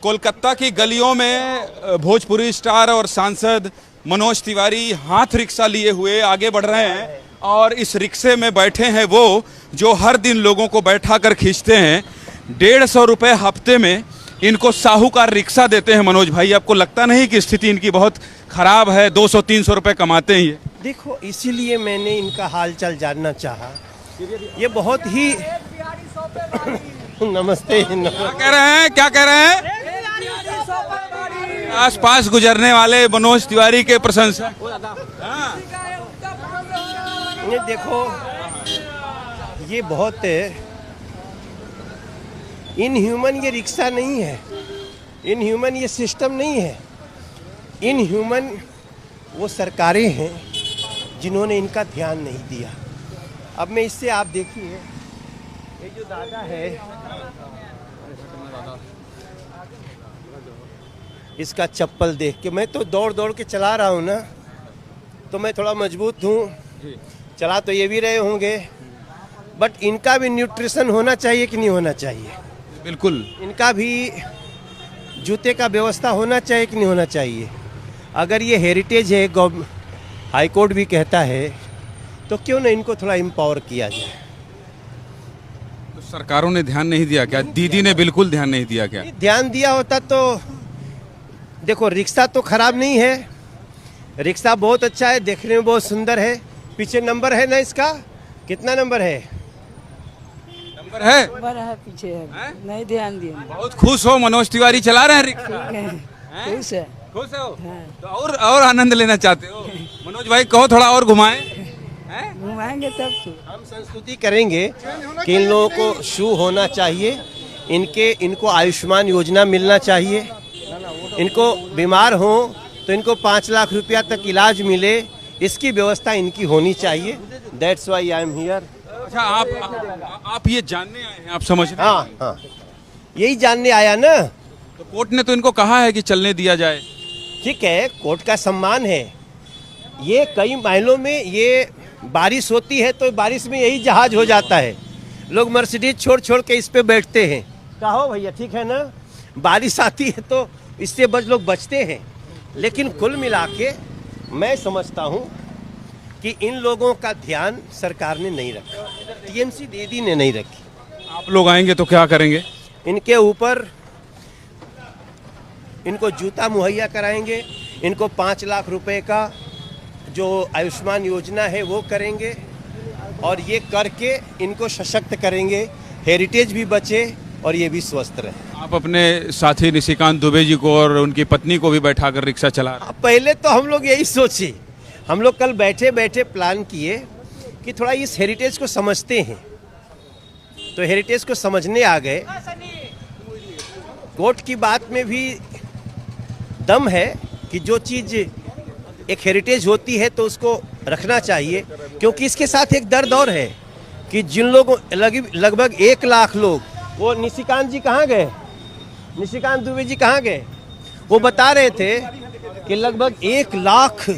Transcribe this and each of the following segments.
कोलकाता की गलियों में भोजपुरी स्टार और सांसद मनोज तिवारी हाथ रिक्शा लिए हुए आगे बढ़ रहे हैं और इस रिक्शे में बैठे हैं वो जो हर दिन लोगों को बैठा कर खींचते हैं। 150 रुपये हफ्ते में इनको साहूकार रिक्शा देते हैं। मनोज भाई, आपको लगता नहीं कि स्थिति इनकी बहुत खराब है? 200-300 रुपये कमाते हैं ये। देखो, इसीलिए मैंने इनका हालचाल जानना चाहा। ये बहुत ही नमस्ते। क्या कह रहे हैं, क्या कह रहे हैं? आसपास गुजरने वाले मनोज तिवारी के प्रशंसक। ये देखो, ये बहुत इनह्यूमन ये रिक्शा नहीं है, इनह्यूमन ये सिस्टम नहीं है। इनह्यूमन वो सरकारें हैं जिन्होंने इनका ध्यान नहीं दिया। अब मैं इससे आप देखिए, ये जो दादा है, इसका चप्पल देख के मैं तो दौड़ दौड़ के चला रहा हूँ ना, तो मैं थोड़ा मजबूत हूँ। चला तो ये भी रहे होंगे, बट इनका भी न्यूट्रिशन होना चाहिए कि नहीं होना चाहिए? बिल्कुल। इनका भी जूते का व्यवस्था होना चाहिए कि नहीं होना चाहिए? अगर ये हेरिटेज है, हाई कोर्ट भी कहता है, तो क्यों ना इनको थोड़ा एम्पावर किया जाए? तो सरकारों ने ध्यान नहीं दिया क्या? दीदी ने बिल्कुल ध्यान नहीं दिया क्या? ध्यान दिया होता तो देखो, रिक्शा तो खराब नहीं है, रिक्शा बहुत अच्छा है, देखने में बहुत सुंदर है। पीछे नंबर है ना इसका? कितना नंबर है? नंबर है, नंबर है पीछे है? नहीं ध्यान दिया। बहुत खुश हो मनोज तिवारी चला रहे हैं रिक्शा? खुश है। खुश हो? तो और आनंद लेना चाहते हो? मनोज भाई कहो थोड़ा और घुमाएं। घुमाएंगे तब तो हम संस्तुति करेंगे कि इन लोगों को शू होना चाहिए, इनको आयुष्मान योजना मिलना चाहिए। इनको बीमार हो तो इनको 5 लाख रुपया तक इलाज मिले, इसकी व्यवस्था इनकी होनी चाहिए। That's why I am here. अच्छा, आप ये जानने आए हैं, आप समझ रहे हैं? हाँ, यही जानने आया ना। तो कोर्ट ने तो इनको कहा है कि चलने दिया जाए। ठीक है, कोर्ट का सम्मान है। ये कई मायनों में ये बारिश होती है तो बारिश में यही जहाज हो जाता है। लोग मर्सिडीज छोड़ छोड़ के इस पे बैठते हैं। कहो भैया, ठीक है ना? बारिश आती है तो इससे लोग बचते हैं। लेकिन कुल मिला के मैं समझता हूँ कि इन लोगों का ध्यान सरकार ने नहीं रखा, टीएमसी दीदी ने नहीं रखी। आप लोग आएंगे तो क्या करेंगे? इनके ऊपर इनको जूता मुहैया कराएंगे, इनको 5 लाख रुपए का जो आयुष्मान योजना है वो करेंगे, और ये करके इनको सशक्त करेंगे, हेरिटेज भी बचे और ये भी स्वस्थ रहे। आप अपने साथी निशिकांत दुबे जी को और उनकी पत्नी को भी बैठाकर रिक्शा चला रहे हैं। पहले तो हम लोग यही सोचे, हम लोग कल बैठे बैठे प्लान किए कि थोड़ा इस हेरिटेज को समझते हैं, तो हेरिटेज को समझने आ गए। कोर्ट की बात में भी दम है कि जो चीज़ एक हेरिटेज होती है तो उसको रखना चाहिए, क्योंकि इसके साथ एक दर्द और है कि जिन लोगों लगभग 1 लाख लोग, वो निशिकांत जी कहाँ गए? निशिकांत दुबे जी कहाँ गए? वो बता रहे थे कि लगभग 1 लाख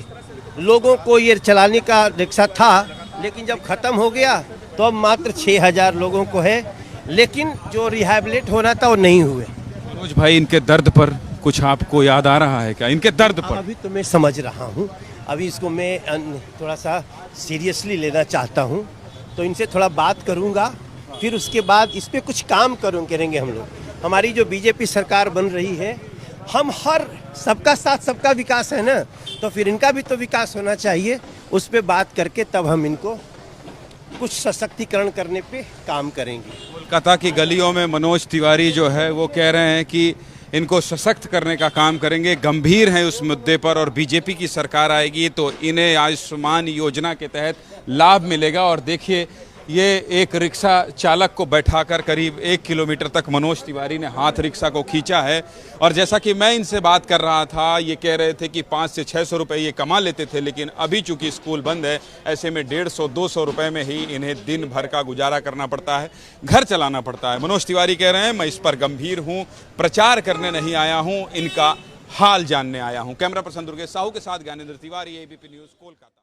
लोगों को ये चलाने का रिक्शा था, लेकिन जब ख़त्म हो गया तो अब मात्र 6000 लोगों को है, लेकिन जो रिहैबिलिट होना था वो नहीं हुए। मनोज भाई, इनके दर्द पर कुछ आपको याद आ रहा है क्या? इनके दर्द पर अभी तो मैं समझ रहा हूँ, अभी इसको मैं थोड़ा सा सीरियसली लेना चाहता हूँ, तो इनसे थोड़ा बात करूँगा, फिर उसके बाद इस पर कुछ काम करेंगे हम लोग। हमारी जो बीजेपी सरकार बन रही है, हम हर सबका साथ सबका विकास है ना, तो फिर इनका भी तो विकास होना चाहिए। उस पर बात करके तब हम इनको कुछ सशक्तिकरण करने पे काम करेंगे। कोलकाता की गलियों में मनोज तिवारी जो है वो कह रहे हैं कि इनको सशक्त करने का काम करेंगे, गंभीर हैं उस मुद्दे पर, और बीजेपी की सरकार आएगी तो इन्हें आयुष्मान योजना के तहत लाभ मिलेगा। और देखिए, ये एक रिक्शा चालक को बैठाकर करीब 1 किलोमीटर तक मनोज तिवारी ने हाथ रिक्शा को खींचा है। और जैसा कि मैं इनसे बात कर रहा था, ये कह रहे थे कि 500 से 600 रुपये ये कमा लेते थे, लेकिन अभी चूंकि स्कूल बंद है, ऐसे में 150-200 रुपये में ही इन्हें दिन भर का गुजारा करना पड़ता है, घर चलाना पड़ता है। मनोज तिवारी कह रहे हैं, मैं इस पर गंभीर हूँ, प्रचार करने नहीं आया हूँ, इनका हाल जानने आया हूँ। कैमरा पर्सन दुर्गेश साहू के साथ ज्ञानेंद्र तिवारी, एबीपी न्यूज़, कोलकाता।